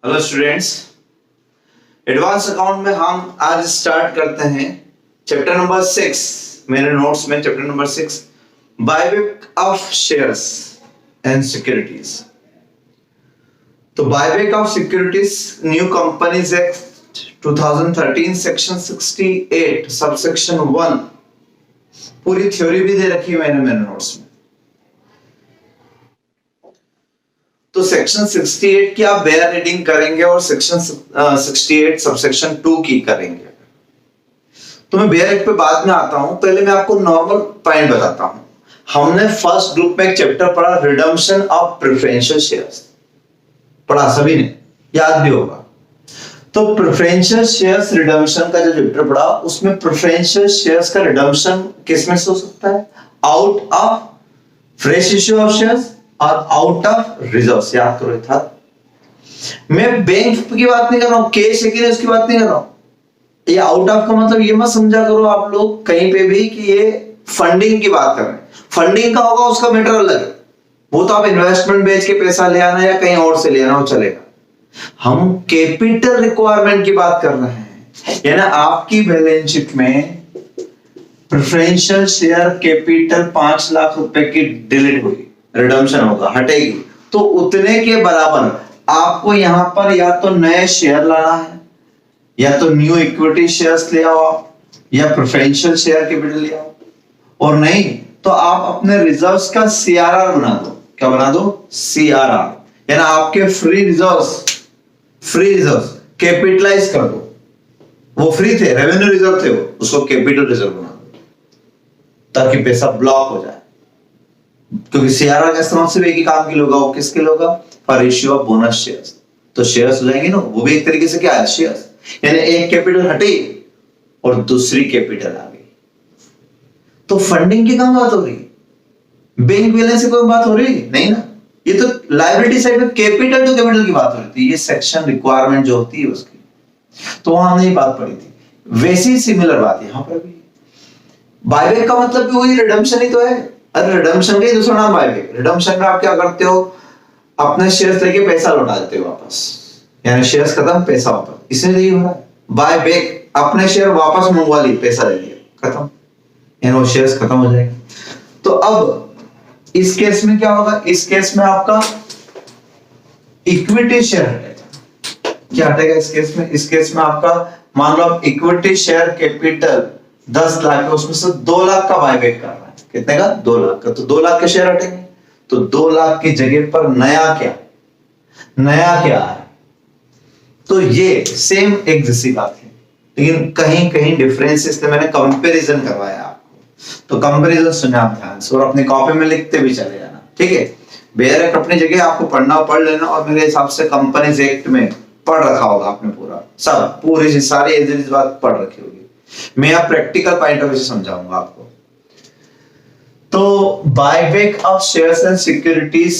Hello students, advance account में हम आज स्टार्ट करते हैं चैप्टर नंबर 6। मेरे नोट्स में chapter number 6 buyback of shares and securities. तो buyback of securities new companies act 2013 section 68 subsection 1 पूरी थ्योरी भी दे रखी है मैंने मेरे नोट्स में। तो सेक्शन 68 की आप बेयर रीडिंग करेंगे और सेक्शन 68 सबसेक्शन 2 की करेंगे। तो मैं बेयर एक्ट पे बाद में आता हूं, पहले मैं आपको नॉर्मल पॉइंट बताता हूं। हमने फर्स्ट ग्रुप में एक चैप्टर पढ़ा रिडम्पशन ऑफ प्रेफरेंशियल शेयर्स, पढ़ा सभी ने, याद भी होगा। तो प्रेफरेंशियल शेयर्स रिडम्पशन का जो चैप्टर पढ़ा उसमें प्रेफरेंशियल शेयर्स का रिडम्पशन किस में से हो सकता है? Out of fresh issue of shares और आउट ऑफ रिजर्व्स। याद करो था, मैं बैंक की बात नहीं कर रहा हूं, कैश है कि नहीं उसकी बात नहीं कर रहा हूं। ये आउट ऑफ का मतलब ये मत समझा करो आप लोग कहीं पे भी कि ये फंडिंग की बात कर रहे हैं। फंडिंग का होगा उसका मैटर अलग है, वो तो आप इन्वेस्टमेंट बेच के पैसा ले आना या कहीं और से ले आना वो चलेगा। हम कैपिटल रिक्वायरमेंट की बात कर रहे हैं, यानी आपकी बैलेंस शीट में प्रेफरेंशियल शेयर कैपिटल 5 लाख रुपए की डिलीट हुई, रिडम्पशन होगा, हटेगी, तो उतने के बराबर आपको यहां पर या तो नए शेयर लाना है, या तो न्यू इक्विटी शेयर्स ले आओ आप, या प्रेफरेंशियल शेयर कैपिटल ले आओ, और नहीं तो आप अपने रिजर्व्स का सीआरआर बना दो। क्या बना दो? सीआरआर, यानी आपके फ्री रिजर्व्स कैपिटलाइज कर दो। वो फ्री थे, रेवेन्यू रिजर्व थे, वो उसको कैपिटल रिजर्व बना दो ताकि पैसा ब्लॉक हो जाए। क्योंकि सीआरआर का इस्तेमाल सिर्फ एक ही काम के लिए होगा, वो किसके लिए होगा? For issue of bonus shares. तो शेयर्स हो जाएंगे ना, वो भी एक तरीके से क्या है? शेयर्स। यानी एक कैपिटल हटी और दूसरी कैपिटल आ गई। तो फंडिंग की कहां बात हो रही? बैंक बैलेंस से कोई बात हो रही नहीं ना, ये तो लायबिलिटी साइड में कैपिटल टू कैपिटल की बात हो रही थी। ये सेक्शन रिक्वायरमेंट जो होती है उसकी, तो वहां हमने ये बात पढ़ी थी। वैसी सिमिलर बात यहां पर भी। बायबैक का मतलब भी वही रिडम्पशन ही तो है। अरे रिडम्पशन का ही दूसरा नाम बायबैक। रिडम्पशन में आप क्या करते हो? अपने शेयर्स लेके पैसा लौटा देते हो वापस, यानी शेयर्स खत्म पैसा वापस, इसलिए यही हो रहा है। बायबैक अपने शेयर वापस मंगवा लिए, पैसा ले लिया, खत्म, यानी वो शेयर्स खत्म हो जाएंगे। तो अब इस केस में क्या होगा? इस केस में आपका इक्विटी शेयर हटेगा। क्या हटेगा इस केस में? इस केस में आपका मान लो आप इक्विटी शेयर कैपिटल 10 लाख है, उसमें से 2 लाख का बायबैक कर रहा है। कितने का? 2 लाख का। तो 2 लाख के शेयर हटेंगे, तो 2 लाख की जगह पर नया क्या है? तो ये सेम एक जैसी बात है, लेकिन कहीं कहीं डिफरेंस, इसलिए मैंने कंपैरिजन करवाया आपको। तो कंपैरिजन सुने आप ध्यान से और अपनी कॉपी में लिखते भी चले जाना, ठीक है? बेयर एक्ट अपनी जगह आपको पढ़ लेना, और मेरे हिसाब से कंपनीज एक्ट में पढ़ रखा होगा आपने पूरा, सब पूरी सारी एज बात पढ़ रखी होगी। मैं आप प्रैक्टिकल पॉइंट ऑफ व्यू से समझाऊंगा आपको। तो buyback of shares and securities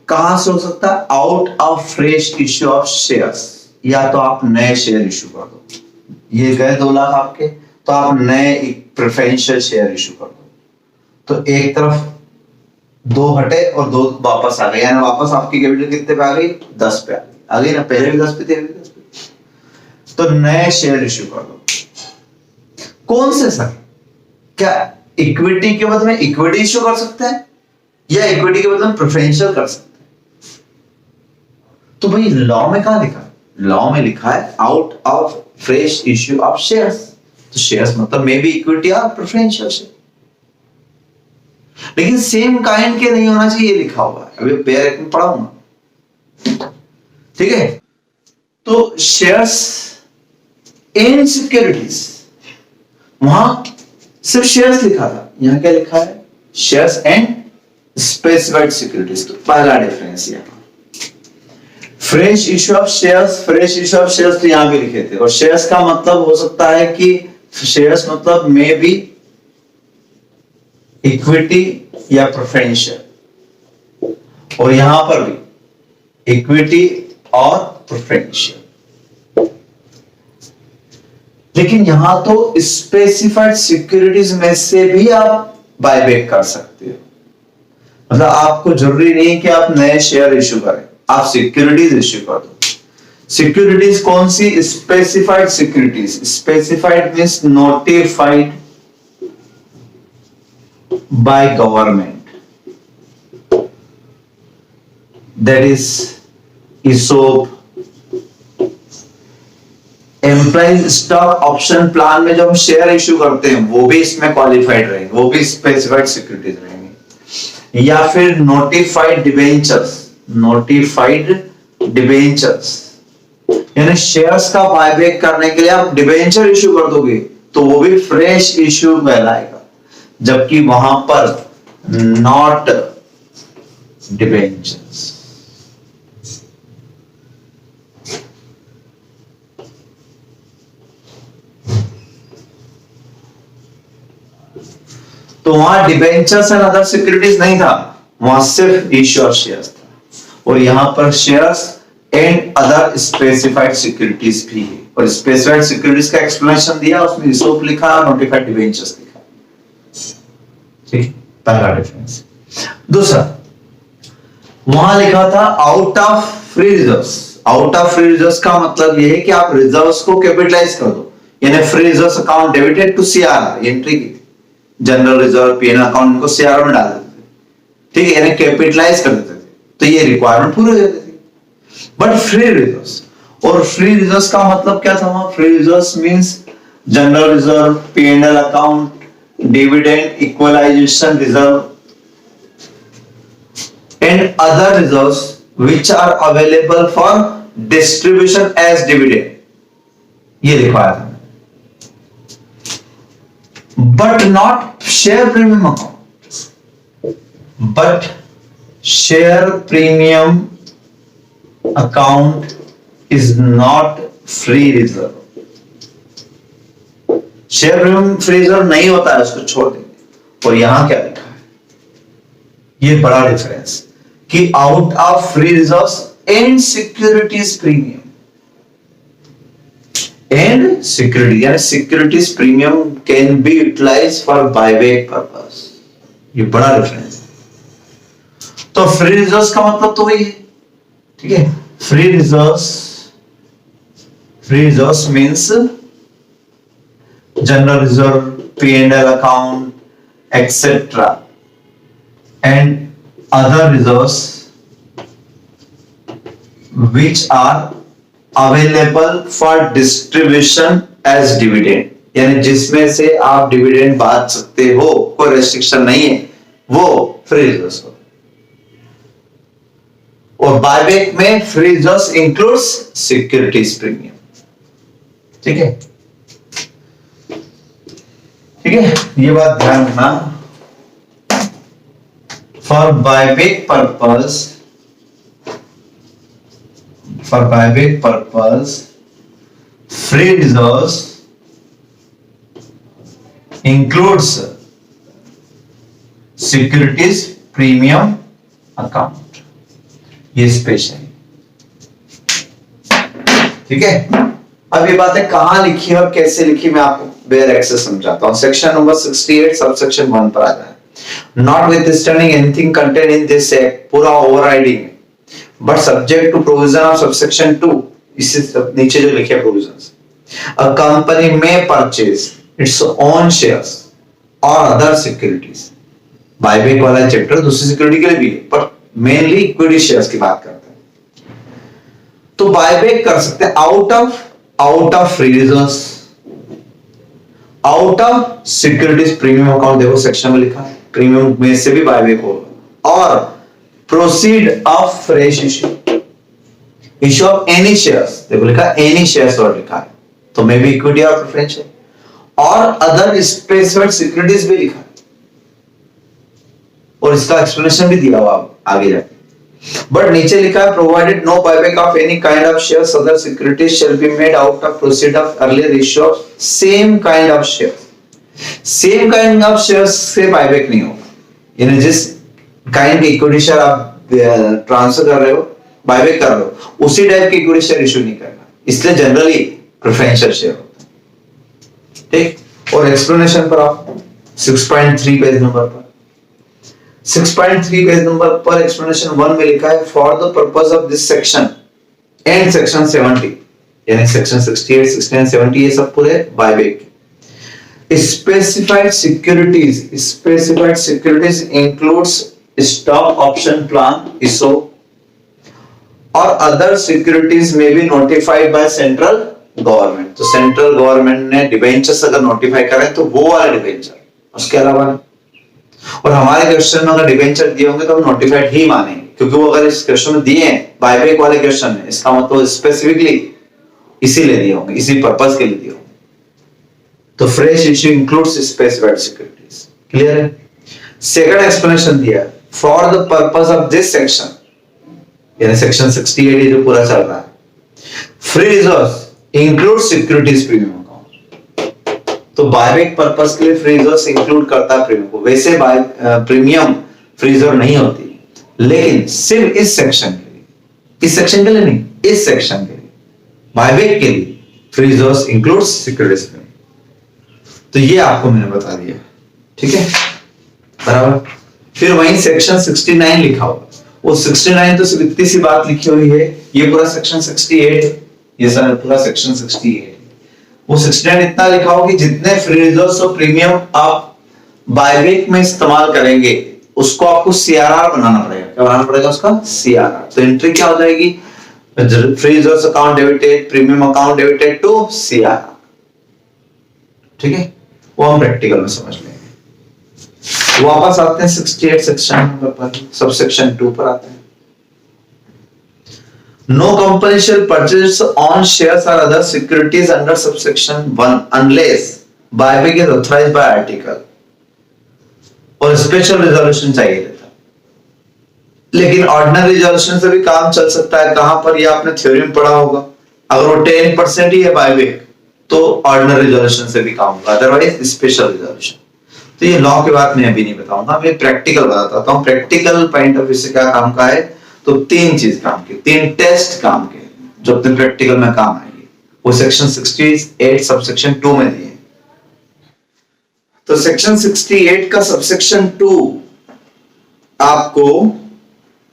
कहां से हो सकता है? Out of fresh issue of shares, या तो आप नए शेयर इश्यू कर दो। ये गए 2 लाख आपके, तो आप नए प्रेफरेंशियल शेयर इश्यू कर दो। तो एक तरफ 2 हटे और 2 वापस आ गए, यानी वापस आपकी कैपिटल कितने पे आ गई? 10 पे आ गई ना, पहले भी 10 पे थे, 10 पे। तो नए शेयर इश्यू कर दो। कौन से सर? क्या इक्विटी के बदले में इक्विटी इश्यू कर सकते हैं, या इक्विटी के बदले में प्रेफरेंशियल कर सकते हैं? तो भाई लॉ में कहां लिखा है? लॉ में लिखा है out of fresh issue of shares. तो शेयर्स मतलब मे बी इक्विटी और प्रेफरेंशियल शेयर, लेकिन सेम काइंड के नहीं होना चाहिए, लिखा हुआ है। अभी बेयर एक्ट में पढ़ाऊंगा, ठीक है? तो शेयर्स एंड सिक्योरिटीज, वहां सिर्फ शेयर्स लिखा था, यहां क्या लिखा है? Shares and specified securities. तो पहला डिफरेंस यहां फ्रेश इश्यू ऑफ शेयर्स तो यहां भी लिखे थे, और शेयर्स का मतलब हो सकता है कि शेयर्स मतलब मे बी इक्विटी या प्रेफरेंशियल, और यहां पर भी इक्विटी और प्रेफरेंशियल। लेकिन यहां तो स्पेसिफाइड सिक्योरिटीज में से भी आप बायबैक कर सकते हो। मतलब आपको जरूरी नहीं कि आप नए शेयर इश्यू करें, आप सिक्योरिटीज इश्यू कर दो। सिक्योरिटीज कौन सी? Specified securities. Specified means notified by government, that is ESOP, employ stock option plan में जो हम शेयर इश्यू करते हैं वो भी इसमें क्वालिफाइड रहेंगे, वो भी स्पेसिफाइड सिक्योरिटीज रहेंगे। या फिर नोटिफाइड डिबेंचर्स, नोटिफाइड डिबेंचर्स यानी शेयर्स का बायबैक करने के लिए आप डिबेंचर इश्यू कर दोगे तो वो भी फ्रेश इश्यू कहलाएगा, जबकि वहां पर नॉट डिबेंचर्स। तो वहां डिबेंचर्स एंड अदर सिक्योरिटीज नहीं था, वहां सिर्फ इश्यू ऑफ शेयर्स था। और यहां पर shares and other specified securities भी है, और स्पेसिफाइड सिक्योरिटीज का एक्सप्लेनेशन दिया, उसमें ESOP लिखा, नोटिफाइड डिबेंचर्स लिखा। ठीक, पहला डिफरेंस। दूसरा, वहां लिखा था out of free reserves. Out of free reserves का मतलब यह है कि आप रिजर्व्स को कैपिटलाइज कर दो, यानी free reserves account debited to CRR entry की, जनरल रिजर्व पीएन अकाउंट को CRR में डाल देते थे, ठीक है, यानी कैपिटलाइज कर देते थे, तो ये रिक्वायरमेंट पूरी हो जाती थी। बट फ्री रिजर्व्स, और फ्री रिजर्व्स का मतलब क्या था वहां? Free reserves means general reserve, P&L account, dividend, equalisation reserve and other reserves which are available for distribution as dividend, ये लिखा था। But not share premium account. But share premium account is not free reserve. Share premium free reserve नहीं होता है, उसको छोड़ देंगे। और यहां क्या लिखा है? ये बड़ा डिफरेंस कि out of free reserves and securities premium, and security, यानी securities premium can be utilized for buyback purpose। ये बड़ा डिफरेंस है। तो फ्री रिजर्व्स का मतलब तो वही है, ठीक है। Free reserves means general reserve, P&L account etcetera and other reserves which are available for distribution as dividend, यानी जिसमें से आप डिविडेंड बांट सकते हो, कोई रेस्ट्रिक्शन नहीं है, वो फ्री रिजर्व्स होते हैं। और बायबैक में free reserves includes securities premium, ठीक है, ठीक है, ये बात ध्यान रखना। For buyback purpose free reserves includes securities premium account, ये स्पेशल, ठीक है। अब ये बातें कहां लिखी और कैसे लिखी मैं आपको बेयर एक्सेस समझाता हूं। सेक्शन नंबर 68 सबसेक्शन 1 पर आ जाए। Notwithstanding anything contained in this act, पूरा overriding, but subject to provision of subsection 2, इससे नीचे जो लिखे provisions, a company may purchase its own shares or other securities। Buyback वाला चैप्टर दूसरी सिक्योरिटी के लिए भी है, पर मेनली इक्विटी शेयर्स की बात करते हैं। तो बायबैक कर सकते हैं out of free reserves, out of securities premium account, देखो सेक्शन में लिखा है, प्रीमियम में से भी बायबैक होगा, और proceed of fresh issue of any shares, देखो लिखा एनी शेयर्स और लिखा है, तो मे बी इक्विटी और प्रेफरेंस है, और अदर स्पेसिफाइड सिक्योरिटीज भी लिखा है, और इसका एक्सप्लेनेशन भी दिया हुआ आगे जाके। बट नीचे लिखा है provided no buyback of any kind of shares other securities shall be made out of proceed of earlier issue of same kind of share. Same kind of shares से बायबैक नहीं होगा, यानी जिस काइंड की equity share आप transfer कर रहे हो, बायबैक कर रहे हो, उसी टाइप की इक्विटी शेयर इश्यू नहीं करना, इसलिए जनरली प्रेफरेंशियल शेयर होता है, ठीक। और एक्सप्लेनेशन पर आप 6.3 पेज नंबर पर 6.3 पेज नंबर पर एक्सप्लेनेशन 1 में लिखा है for the purpose of this section and section 70 यानी सेक्शन 68, 69, 70 ये सब पूरे buyback. Specified securities includes stock option plan इसो और अदर सिक्योरिटीज में भी नोटिफाइड बाय सेंट्रल गवर्नमेंट। तो सेंट्रल गवर्नमेंट ने डिबेंचर्स अगर नोटिफाई करें तो वो वाले डिबेंचर, उसके अलावा। और हमारे क्वेश्चन में अगर डिबेंचर दिए होंगे तो हम नोटिफाइड ही मानेंगे, क्योंकि वो अगर इस क्वेश्चन में दिए हैं बायबैक वाले क्वेश्चन में, इसका मतलब स्पेसिफिकली इसीलिए दिए होंगे, इसी पर्पस के लिए दिए होंगे। तो fresh issue includes specified securities. Clear है? सेकंड एक्सप्लेनेशन दिया, for the purpose of this section यानी सेक्शन 68 जो पूरा चल रहा है, free reserves include securities premium account. तो बायबैक पर्पस के लिए फ्री रिजर्व्स इंक्लूड करता है प्रीमियम को। वैसे प्रीमियम फ्री रिजर्व नहीं होती, लेकिन सिर्फ इस सेक्शन के लिए, इस सेक्शन के लिए नहीं, इस सेक्शन के लिए बायबैक के लिए free reserves include securities premium. तो ये आपको मैंने बता दिया, ठीक है, बराबर। फिर वहीं सेक्शन 69 लिखा होगा, वो 69 तो सिर्फ इतनी सी बात लिखी हुई है, ये पूरा सेक्शन 68, ये सारा पूरा सेक्शन 68। वो 69 इतना लिखा होगा कि जितने फ्री रिजर्व्स और प्रीमियम आप बायबैक में इस्तेमाल करेंगे उसको आपको सीआरआर बनाना पड़ेगा। क्या बनाना पड़ेगा उसका? सीआरआर। तो एंट्री क्या हो जाएगी? Free reserves account debited, premium account debited to CRR. ठीक है, वो हम प्रैक्टिकल में समझ लेंगे। वापस आते हैं 68 सेक्शन पर, सब सेक्शन 2 पर आते हैं। No company shall purchase on shares or other securities under subsection 1 unless buyback is authorized by article। और स्पेशल रिजोल्यूशन चाहिए रहता, लेकिन ऑर्डिनरी रिजोल्यूशन से भी काम चल सकता है। कहां पर? ये आपने थ्योरी में पढ़ा होगा, अगर वो 10% ही है बायबैक तो ऑर्डिनरी रिजोल्यूशन से भी काम होगा, अदरवाइज स्पेशल रिजोल्यूशन। तो ये लॉ की बात मैं अभी नहीं बताऊंगा, मैं प्रैक्टिकल बताता हूं। प्रैक्टिकल पॉइंट ऑफ व्यू से क्या काम का है, तो 3 चीज काम की, 3 टेस्ट काम के जो अपने प्रैक्टिकल में काम आएंगे, वो सेक्शन 68 सबसेक्शन 2 में दिए। तो सेक्शन 68 का सबसेक्शन 2 आपको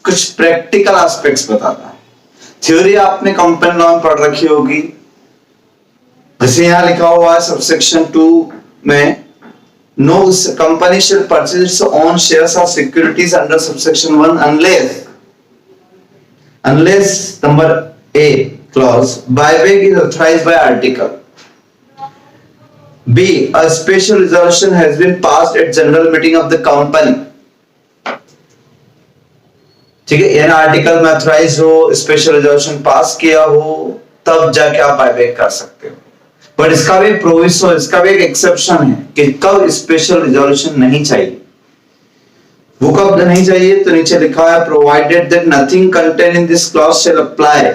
कुछ प्रैक्टिकल एस्पेक्ट्स बताता है। थ्योरी आपने कंपनी लॉ में पढ़ रखी होगी, जैसे यहां लिखा हुआ है सबसेक्शन 2 में, no company shall purchase its own shares or securities under subsection 1 unless number A clause buyback is authorized by article, B a special resolution has been passed at general meeting of the company। ठीक है, यानी article में authorise हो, special resolution pass किया हो, तब जाके आप बायबैक कर सकते हो। बट इसका भी प्रोविजन, इसका भी एक एक्सेप्शन है कि कब स्पेशल रिजोल्यूशन नहीं चाहिए। वो कब नहीं चाहिए? तो नीचे लिखा है, provided that nothing contained in this clause shall apply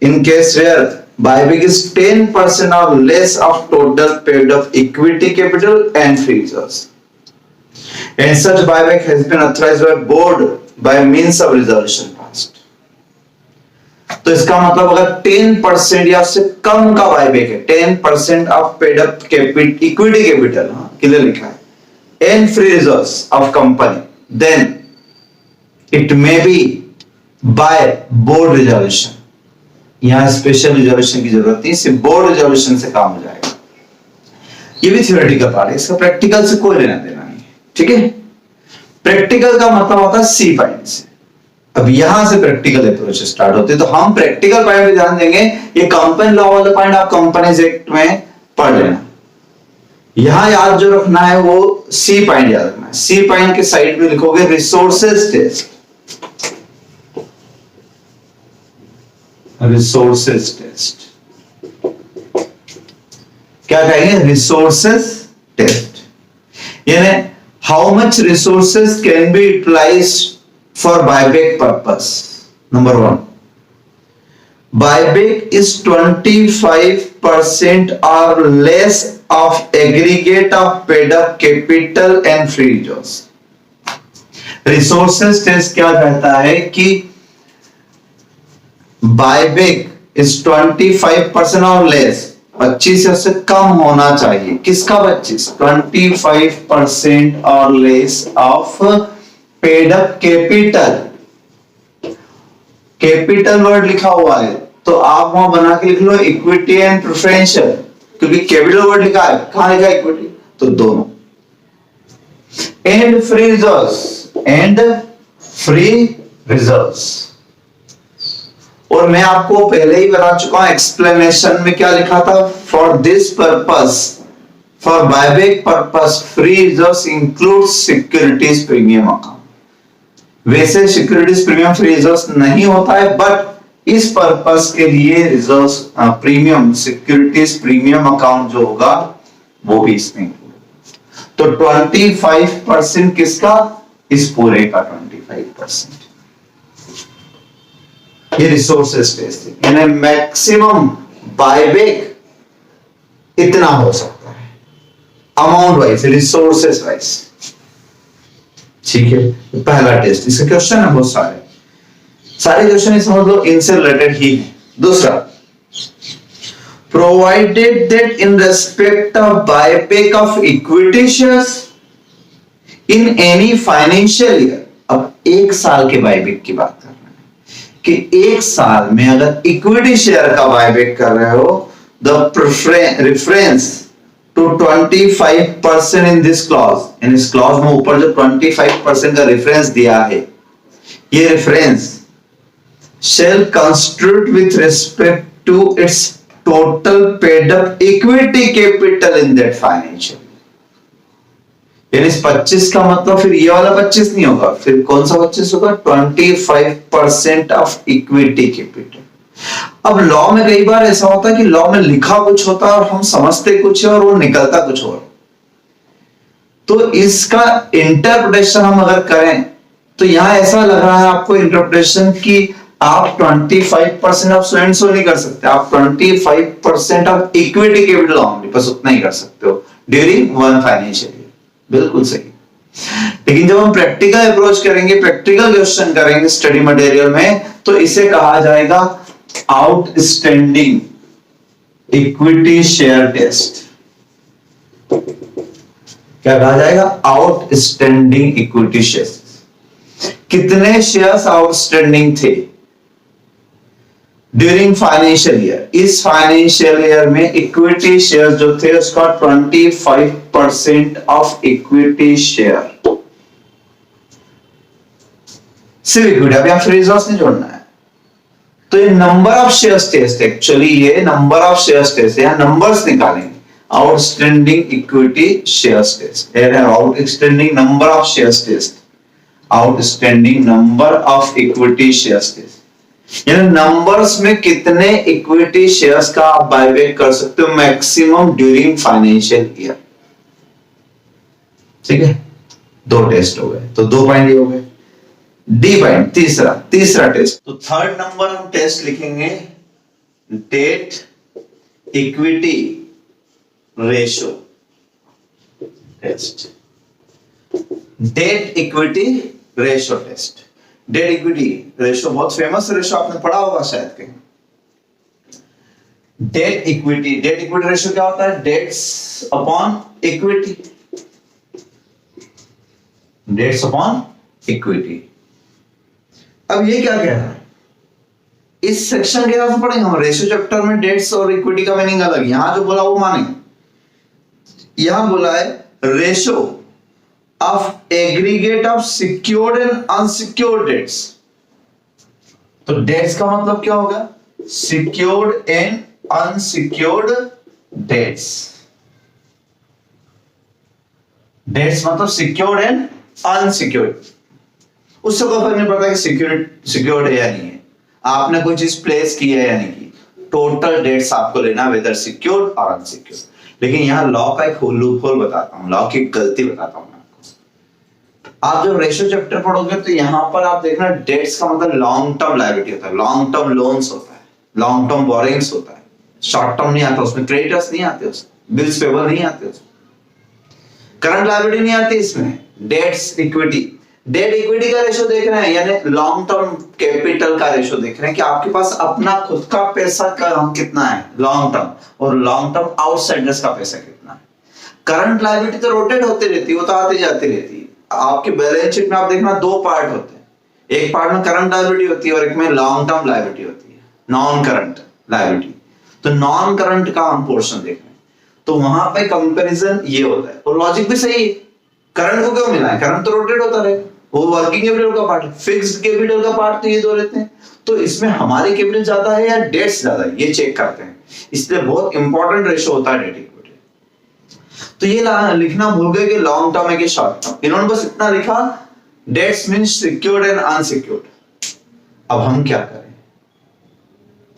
in case where buyback is 10% or less of total paid up equity capital and free reserves, and such buyback has been authorized by board by means of resolution passed। तो इसका मतलब अगर 10% या उससे कम का buyback है, 10% of paid up equity capital, clear लिखा है, and free reserves of company, then it may be by board resolution. यहां स्पेशल रिजोल्यूशन की जरूरत नहीं, सिर्फ बोर्ड रिजोल्यूशन से काम हो जाएगा। ये भी थ्योरेटिकल पार्ट है, इसका प्रैक्टिकल से कोई लेना देना नहीं। ठीक है, प्रैक्टिकल का मतलब होता है सी पॉइंट से। अब यहां से प्रैक्टिकल अप्रोच स्टार्ट होते हैं, तो हम प्रैक्टिकल पॉइंट पे ध्यान देंगे। ये कंपनी लॉ वाला पॉइंट आप कंपनीज एक्ट में पढ़ लेना। यहां याद जो रखना है वो सी पॉइंट याद रखना है। सी पॉइंट के साइड में लिखोगे रिसोर्सेज टेस्ट, रिसोर्सेज टेस्ट क्या कहेंगे? रिसोर्सेज टेस्ट, यानी how much resources can be utilised for buyback purpose। Number 1, buyback is 25% or less of aggregate of paid up capital and free reserves। Resources test क्या कहता है कि buyback is 25% or less, 25 से उससे कम होना चाहिए। किसका 25? 25% or less of paid up capital, capital word लिखा हुआ है, तो आप वहां बना के लिख लो इक्विटी एंड प्रेफरेंशियल, क्योंकि कैपिटल वर्ड लिखा है, कहां लिखा है इक्विटी, तो दोनों। And free reserves, and free reserves, और मैं आपको पहले ही बता चुका हूं एक्सप्लेनेशन में क्या लिखा था, for this purpose, for buyback purpose free reserves include securities premium account. वैसे सिक्योरिटीज प्रीमियम फ्री रिजर्व्स नहीं होता है, बट इस पर्पस के लिए reserves premium securities premium account जो होगा वो भी इसमें। तो 25% किसका, इस पूरे का 25%। ये रिसोर्सेज टेस्ट है, यानी मैक्सिमम बायबैक इतना हो सकता है अमाउंट वाइज, रिसोर्सेज वाइज। ठीक है, पहला टेस्ट, इसका क्वेश्चन है बहुत सारे क्वेश्चन समझ लो इनसे रिलेटेड ही है। दूसरा, provided that in respect of buyback of equity shares in any financial year, अब एक साल के बायबैक की बात कर रहे हैं कि एक साल में अगर इक्विटी शेयर का बायबैक कर रहे हो, the reference to 25% in this clause, in इस क्लॉज में ऊपर जो 25% का रेफरेंस दिया है, ये reference shall constitute with respect to its total paid up equity capital in that financial year। यानी 25 का मतलब फिर ये वाला 25 नहीं होगा, फिर कौन सा 25 होगा, 25% ऑफ इक्विटी कैपिटल। अब लॉ में कई बार ऐसा होता है कि लॉ में लिखा कुछ होता है और हम समझते कुछ है और वो निकलता कुछ और, तो इसका इंटरप्रिटेशन हम अगर करें तो यहां ऐसा लग रहा है आपको इंटरप्रिटेशन की आप 25% ऑफ सो एंड सो नहीं कर सकते, आप 25% ऑफ इक्विटी कैपिटल ओनली, बस उतना ही कर सकते हो ड्यूरिंग वन फाइनेंशियल ईयर। बिल्कुल सही। लेकिन जब हम प्रैक्टिकल अप्रोच करेंगे, प्रैक्टिकल क्वेश्चन करेंगे स्टडी मटेरियल में, तो इसे कहा जाएगा आउटस्टैंडिंग इक्विटी शेयर टेस्ट। क्या कहा जाएगा, आउटस्टैंडिंग इक्विटी शेयर। कितने शेयर्स आउटस्टैंडिंग थे ड्यूरिंग फाइनेंशियल ईयर, इस फाइनेंशियल ईयर में इक्विटी शेयर जो थे उसका 25% ऑफ इक्विटी शेयर, सिर्फ इक्विटी। अब यहां फ्री रिजर्व्स नहीं जोड़ना है, तो ये number of shares test, actually ये नंबर ऑफ शेयर्स टेस्ट, यहां नंबर्स निकालेंगे। Outstanding equity shares test, outstanding number of shares test, outstanding number of equity shares test, यानी नंबर्स में कितने इक्विटी शेयर्स का आप बायबैक कर सकते हो मैक्सिमम ड्यूरिंग फाइनेंशियल ईयर। ठीक है, दो टेस्ट हो गए, तो 2 पॉइंट हो गए। डी पॉइंट, तीसरा टेस्ट, तो थर्ड नंबर हम टेस्ट लिखेंगे debt equity ratio test, debt equity ratio test. Debt equity ratio बहुत फेमस रेशो, आपने पढ़ा होगा शायद कहीं। डेट इक्विटी रेशो क्या होता है, debts upon equity, debts upon equity. अब ये क्या कह रहा है, इस सेक्शन के हिसाब से पढ़ेंगे हम, रेशियो चैप्टर में डेट्स और इक्विटी का मीनिंग अलग, यहां जो बोला वो मानेंगे। यहां बोला है ratio of aggregate of secured and unsecured debts, तो debts का मतलब क्या होगा, secured and unsecured debts। debts मतलब secured and unsecured, उससे कोई फर्क नहीं पड़ता कि secured है या नहीं है, आपने कोई चीज प्लेस की है या नहीं की, टोटल डेट्स आपको लेना वेदर सिक्योर्ड और अनसिक्योर्ड। लेकिन यहां लॉ का एक लूप होल बताता हूं, लॉ की गलती बताता हूं आपको। आप जब रेशियो चैप्टर पढ़ोगे तो यहां पर आप देखना डेट्स का मतलब लॉन्ग टर्म लायबिलिटी होता है, लॉन्ग टर्म लोन्स होता है, लॉन्ग टर्म बोरिंग्स होता है, शॉर्ट टर्म नहीं आता उसमें, क्रेडिटर्स नहीं आते उसमें, बिल्स पेबल नहीं आते उसमें, करंट लायबिलिटी नहीं आती इसमें। डेट्स इक्विटी, डेट इक्विटी का रेशो देख रहे हैं, यानी लॉन्ग टर्म कैपिटल का रेशो देख रहे हैं कि आपके पास अपना खुद का पैसा कितना है लॉन्ग टर्म, और लॉन्ग टर्म आउटसाइडर्स का पैसा कितना है। करंट लायबिलिटी तो रोटेट होती रहती है, वो तो आती जाती रहती है। आपके बैलेंस शीट में आप देखना 2 पार्ट होते हैं, एक पार्ट में करंट लायबिलिटी होती है और एक में लॉन्ग टर्म लायबिलिटी होती है। Non current liability. तो नॉन करंट का हम पोर्शन देख रहे हैं, तो वहां पे कंपैरिजन ये होता है, और लॉजिक भी सही है। करंट को क्यों मिला है? करंट तो रोटेट होता रहेगा, वो वर्किंग कैपिटल का पार्ट है, फिक्स्ड कैपिटल का पार्ट तो ये दो रहते हैं, तो इसमें हमारी कैपिटल ज्यादा है या डेट्स ज्यादा है, ये चेक करते हैं। इसलिए बहुत इंपॉर्टेंट रेशियो होता है डेट इक्विटी। तो ये लिखना भूल गए कि लॉन्ग टर्म है कि शॉर्ट टर्म, इन्होंने बस इतना लिखा debts means secured and unsecured. अब हम क्या करें?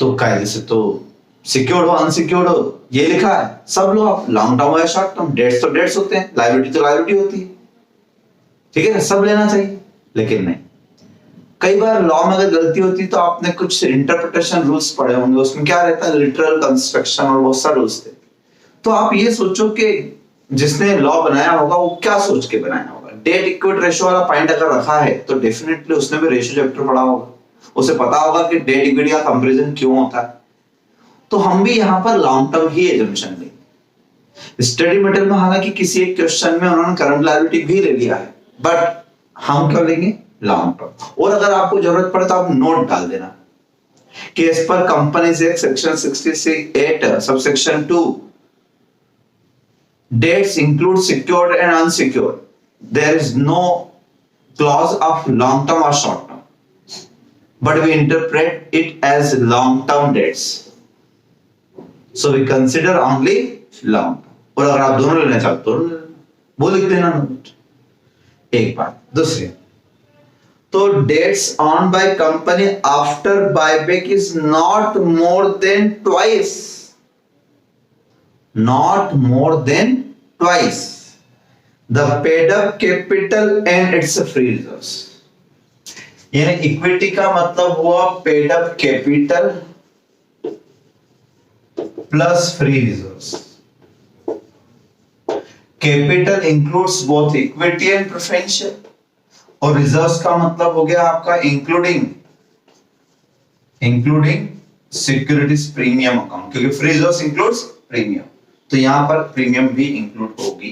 तो कायदे से तो सिक्योर्ड हो अनसिक्योर्ड हो ये लिखा है, सब लो आप, लॉन्ग टर्म हो या शॉर्ट टर्म, डेट्स तो डेट्स होते हैं, लायबिलिटी तो लायबिलिटी होती है, ठीक है ना, सब लेना चाहिए। लेकिन नहीं, कई बार लॉ में अगर गलती होती तो आपने कुछ इंटरप्रिटेशन रूल्स पढ़े होंगे, उसमें क्या रहता है लिटरल कंस्ट्रक्शन और बहुत सारे रूल्स थे। तो आप ये सोचो कि जिसने लॉ बनाया होगा वो क्या सोच के बनाया होगा। डेट इक्विटी रेशियो वाला पॉइंट अगर रखा है तो डेफिनेटली उसने भी रेशियो चैप्टर पढ़ा होगा, उसे पता होगा कि डेट इक्विटी का कंपैरिजन क्यों होता है। तो हम भी यहाँ पर लॉन्ग टर्म ही एजम्पशन लेंगे। स्टडी मटेरियल में हालांकि किसी एक क्वेश्चन में उन्होंने करंट लायबिलिटी भी ले लिया है, बट हम क्या लेंगे? Long term. और अगर आपको जरूरत पड़े तो आप नोट डाल देना कि एज पर companies act section 68 subsection 2 dates include secured and unsecured. There is no clause of long term or short term, but we interpret it as long term dates. So we consider only long term. और अगर आप दोनों लेना चाहते हो वो लिख देना नोट। एक बात। दूसरी, तो debts owned by company after buyback is not more than twice, not more than twice the paid up capital and its free reserves। यानी इक्विटी का मतलब हुआ paid up capital plus free reserves. Capital includes both equity and preferential, और reserves का मतलब हो गया आपका इंक्लूडिंग सिक्योरिटीज प्रीमियम अकाउंट, क्योंकि फ्री रिजर्व्स इंक्लूड्स प्रीमियम, तो यहां पर प्रीमियम भी इंक्लूड होगी।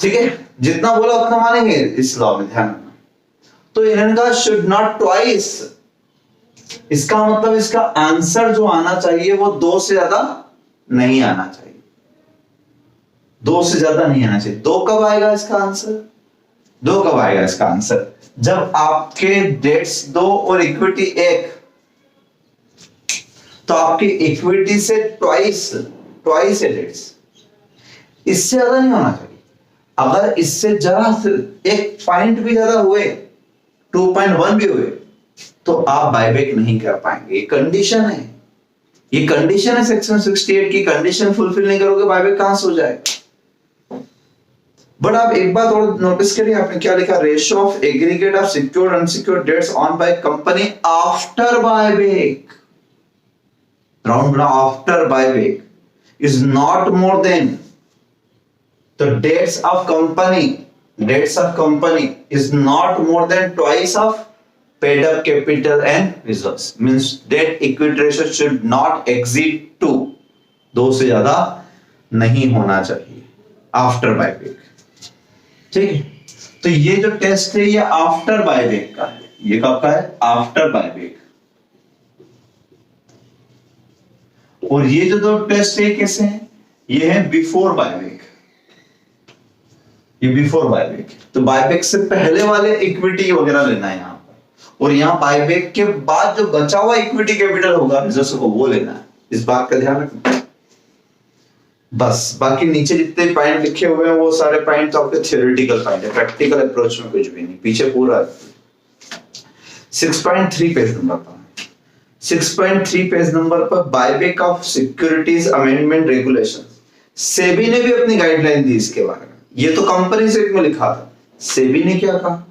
ठीक है, जितना बोला उतना मानेंगे इस लॉ में, ध्यान रखना। तो इनका शुड नॉट ट्वाइस, इसका मतलब इसका आंसर जो आना चाहिए वो 2 से ज्यादा नहीं आना चाहिए, 2 से ज्यादा नहीं आना चाहिए। 2 कब आएगा इसका आंसर? 2 कब आएगा इसका आंसर? जब आपके डेट्स 2 और इक्विटी 1, तो आपकी इक्विटी से ट्वाइस है डेट्स, इससे ज्यादा नहीं होना चाहिए। अगर इससे जरा एक पॉइंट भी ज्यादा हुए, 2.1 भी हुए, तो आप बायबैक नहीं कर पाएंगे। ये कंडीशन है, ये कंडीशन है सेक्शन 68 की। कंडीशन फुलफिल नहीं करोगे बायबैक कहां से हो जाएगा? बट आप एक बात और नोटिस करिए, आपने क्या लिखा? Ratio of aggregate of secured unsecured debts owned by company after buyback, round after buyback is not more than the dates of company is not more than twice of paid up capital and reserves, means debt equity ratio should not exceed 2, 2 से ज्यादा नहीं होना चाहिए after buyback. ठीक है, तो ये जो टेस्ट है ये आफ्टर बायबैक का है। ये कब का है? After buyback. और ये जो 2 टेस्ट है कैसे हैं? ये है बिफोर बायबैक, ये बिफोर बायबैक। तो बायबैक से पहले वाले इक्विटी वगैरह लेना है यहां पर, और यहां बायबैक के बाद जो बचा हुआ इक्विटी कैपिटल होगा रिजर्व्स को, वो लेना है। इस बात का ध्यान रखना बस। बाकी नीचे जितने पॉइंट लिखे हुए हैं वो सारे पॉइंट तो आपके थ्योरेटिकल पॉइंट है, प्रैक्टिकल अप्रोच में कुछ भी नहीं, पीछे पूरा 6.3 पेज नंबर पर 6.3 पेज नंबर पर buyback of securities amendment regulation. SEBI ने भी अपनी गाइडलाइन दी इसके बारे में। ये तो कंपनीज एक्ट में लिखा था, सेबी ने क्या कहा?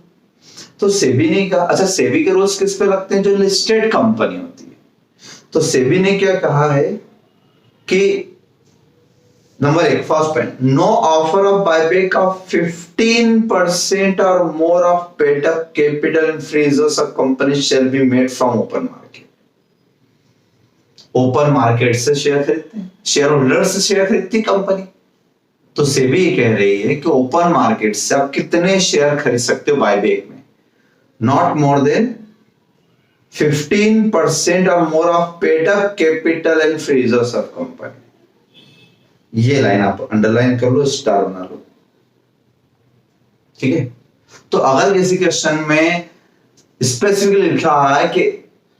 तो सेबी ने कहा, अच्छा सेबी के रूल्स किस पे लगते हैं? जो लिस्टेड कंपनी होती है। तो सेबी ने क्या कहा है कि number 1 first point, no offer of buyback of 15% और more of paid up capital in free reserves of company shall be made from open market. Open market से शेयर खरीदते हैं, शेयर होल्डर से शेयर खरीदती कंपनी। तो सेबी ये कह रही है कि ओपन मार्केट से आप कितने शेयर खरीद सकते हो बायबैक में? Not more then 15% or more of paid up capital and freezers of company। ये लाइन आप अंडरलाइन कर लो, स्टार बना लो, ठीक है। तो अगर किसी क्वेश्चन में स्पेसिफिकली लिखा है कि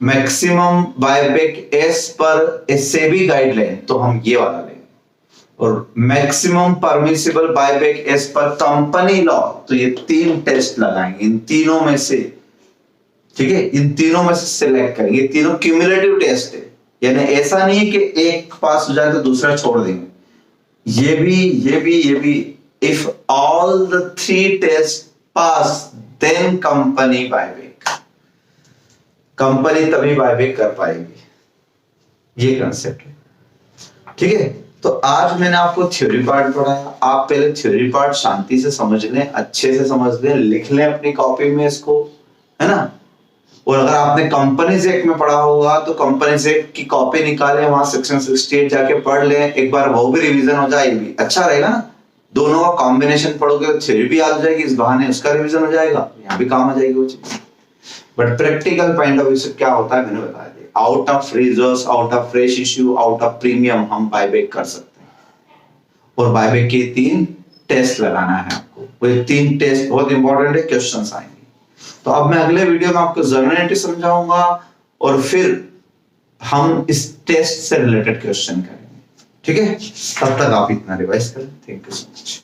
मैक्सिमम बायबैक एस पर एसएबी गाइडलाइन, तो हम ये वाला लेंगे। और मैक्सिमम परमिसिबल बायबैक एस पर कंपनी लॉ, तो ये 3 टेस्ट लगाएंगे इन तीनों में से, ठीक है। इन तीनों में से सिलेक्ट करेंगे। ये तीनों क्यूमुलेटिव टेस्ट है, यानी ऐसा नहीं है कि एक पास हो जाए तो दूसरा छोड़ देंगे। ये भी if all the 3 test pass then company buyback, company तभी बायबैक कर पाएगी। ये कंसेप्ट है, ठीक है। तो आज मैंने आपको थ्योरी पार्ट पढ़ाया। आप पहले थ्योरी पार्ट शांति से समझ लें, अच्छे से समझ लें, लिख लें अपनी कॉपी में इसको, है ना। और अगर आपने कंपनीज एक्ट में पढ़ा होगा तो कंपनीज एक्ट की कॉपी निकालें, वहां सेक्शन 68 जाके पढ़ लें एक बार, वो भी रिवीजन हो जाएगी, अच्छा रहेगा ना। दोनों का कॉम्बिनेशन पढ़ोगे तो थ्योरी भी याद हो जाएगी, इस बहाने उसका रिवीजन हो जाएगा, यहाँ भी काम आ जाएगी वो चीज। But practical point of view से क्या होता है मैंने बता दिया। Out of freezers, out of fresh issue, out of premium हम बायबैक कर सकते हैं। और बायबैक के 3 टेस्ट लगाना है आपको। वो 3 टेस्ट बहुत इंपॉर्टेंट है, क्वेश्चंस आएंगे। तो अब मैं अगले वीडियो में आपको जर्नलिटी समझाऊंगा और फिर हम इस टेस्ट से रिलेटेड क्वेश्चन करेंगे, ठीक है। तब तक आप इतना रिवाइज करें। Thank you so much.